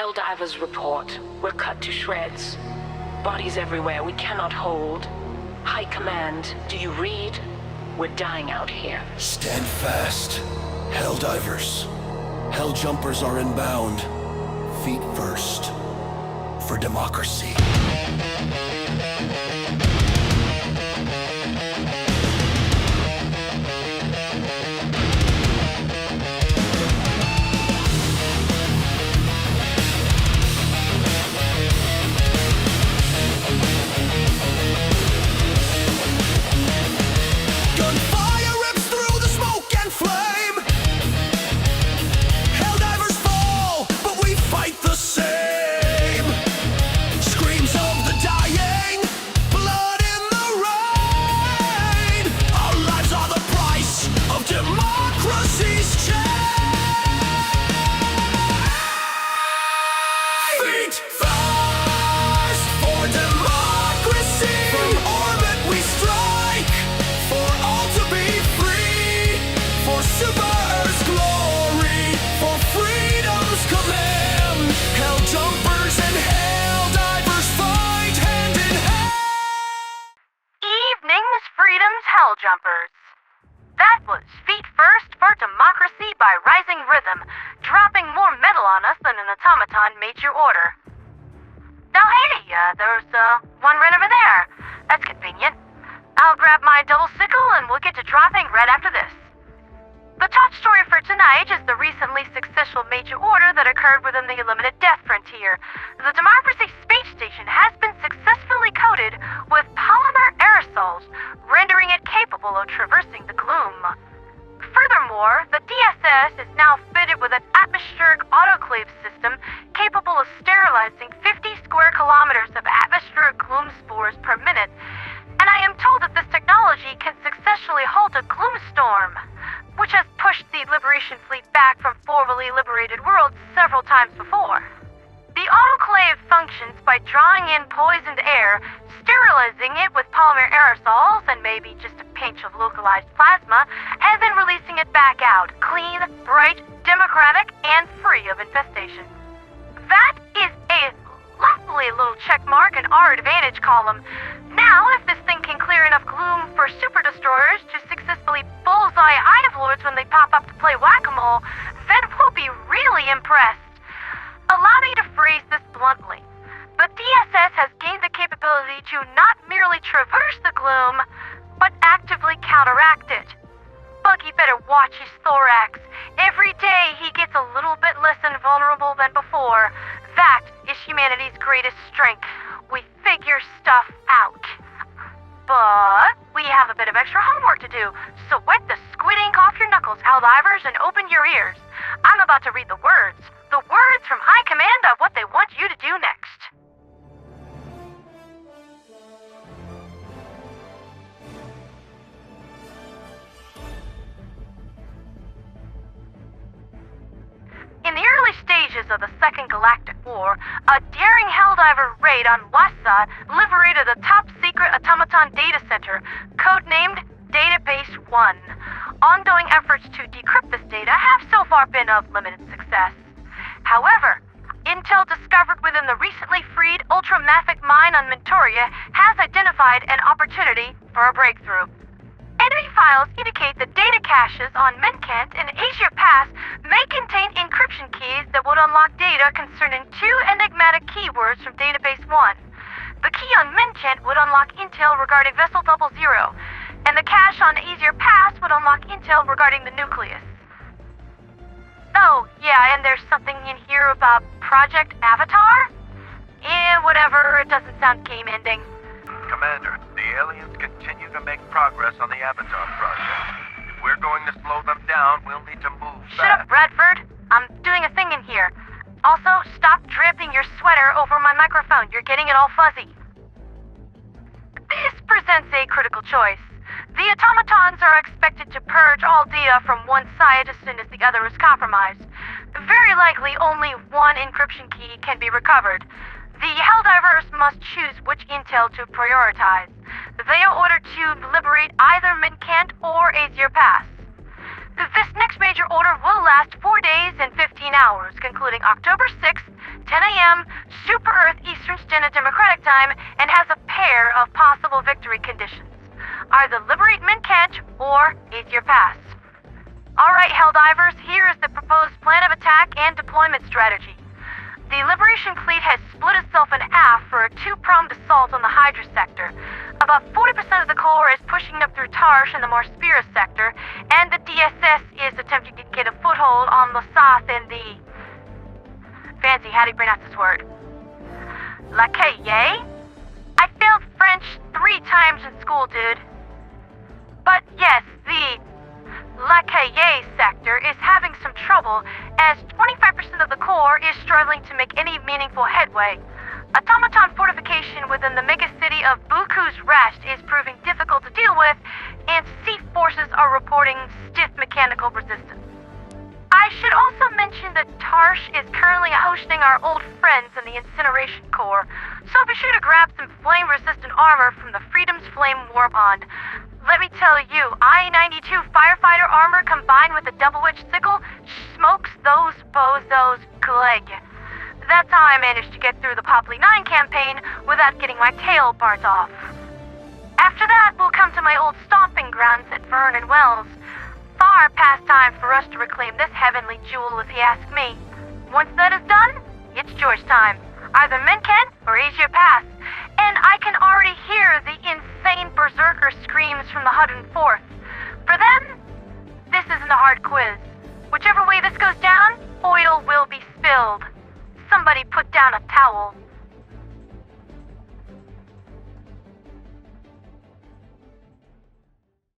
Helldivers report. We're cut to shreds. Bodies everywhere we cannot hold. High Command, do you read? We're dying out here. Stand fast. Helldivers. Helljumpers are inbound. Feet first. For democracy. Gunfire rips through the smoke and flame. Helldivers fall, but we fight the same. Screams of the dying, blood in the rain. Our lives are the price of democracy's change. Feet first for democracy. From orbit we strike, for all to be free. For Super Earth's glory, for freedom's command. Helljumpers and Helldivers fight hand in hand. Evening's Freedom's Helljumpers. That was Feet First for Democracy by Rising Rhythm, dropping more metal on us than an automaton made you order. Now hey, there's one right over there. That's convenient. I'll grab my double sickle and we'll get to dropping right after this. The top story for tonight is the recently successful major order that occurred within the Illuminated Death Frontier. The Democracy Space Station has been successfully coated with polymer aerosols, rendering it capable of traversing the gloom. Furthermore, the DSS is now fitted with an atmospheric autoclave system capable of sterilizing 50 square kilometers of atmospheric gloom spores per minute, and I am told that this technology can successfully halt a gloom storm, which has pushed the Liberation fleet back from formerly liberated worlds several times before. The autoclave functions by drawing in poisoned air, sterilizing it with polymer aerosols and maybe just a pinch of localized plasma, and then releasing it back out, clean, bright, democratic, and free of infestation. That is a lovely little check mark in our advantage column. Now, if this thing can clear enough gloom for super destroyers to successfully bullseye Hive Lords when they pop up to play whack-a-mole, then we'll be really impressed. Allow me to phrase this bluntly. The DSS has gained the capability to not merely traverse the gloom, but actively counteract it. Buggy better watch his thorax. Every day he gets a little bit less invulnerable than before. That is humanity's greatest strength. We figure stuff out. But we have a bit of extra homework to do, so wet the squid ink off your knuckles, Helldivers, and open your ears. I'm about to read the words from High Command of what they want you to do next. In the early stages of the Second Galactic War, a daring Helldiver raid on Lesath liberated a top-secret automaton data center, codenamed Database 1. Ongoing efforts to decrypt this data have so far been of limited success. However, intel discovered within the recently freed ultramafic mine on Mentoria has identified an opportunity for a breakthrough. Enemy files indicate that data caches on Menkent and Aesir Pass may contain encryption keys that would unlock data concerning two enigmatic keywords from Database 1. The key on Menkent would unlock intel regarding Vessel 00, and the cache on Aesir Pass would unlock intel regarding the nucleus. Oh, yeah, and there's something in here about Project Avatar? Whatever, it doesn't sound game-ending. Commander, the aliens continue to make progress on the Avatar project. If we're going to slow them down, we'll need to move Shut up, Bradford. I'm doing a thing in here. Also, stop dripping your sweater over my microphone. You're getting it all fuzzy. This presents a critical choice. The automatons are expected to purge all data from one side as soon as the other is compromised. Very likely, only one encryption key can be recovered. The Helldivers must choose which intel to prioritize. They are ordered to liberate either Menkent or Aesir Pass. This next major order will last 4 days and 15 hours, concluding October 6th, 10 victory conditions. Either liberate Menkent or Aesir Pass. Alright, Helldivers, here is the proposed plan of attack and deployment strategy. The Liberation Fleet has split itself in half for a two-pronged assault on the Hydra sector. About 40% of the Corps is pushing up through Tarsh in the Morspira sector, and the DSS is attempting to get a foothold on Lesath in the... Fancy, how do you pronounce this word? Decay? I failed French 3 times in school, dude. But yes, the Decay sector is having some trouble as 25% of the Corps is struggling to make any meaningful headway. Automaton fortification within the megacity of Buku's Rest is proving difficult to deal with, and sea forces are reporting stiff mechanical resistance. I should also mention that Tarsh is currently hosting our old friends in the Incineration Corps, so be sure to grab some flame-resistant armor from the Freedom's Flame Warbond. Let me tell you, I-92 firefighter armor combined with a double-edged sickle smokes those bozos good. That's how I managed to get through the Popley 9 campaign without getting my tail burnt off. After that, we'll come to my old stomping grounds at Vernon Wells. Far past time for us to reclaim this heavenly jewel, if you ask me. Once that is done, it's George time. Either Menkent or Aesir Pass. And I can already hear the insane berserker screams from the 104th. For them, this isn't a hard quiz. Whichever way this goes down, oil will be spilled. Somebody put down a towel.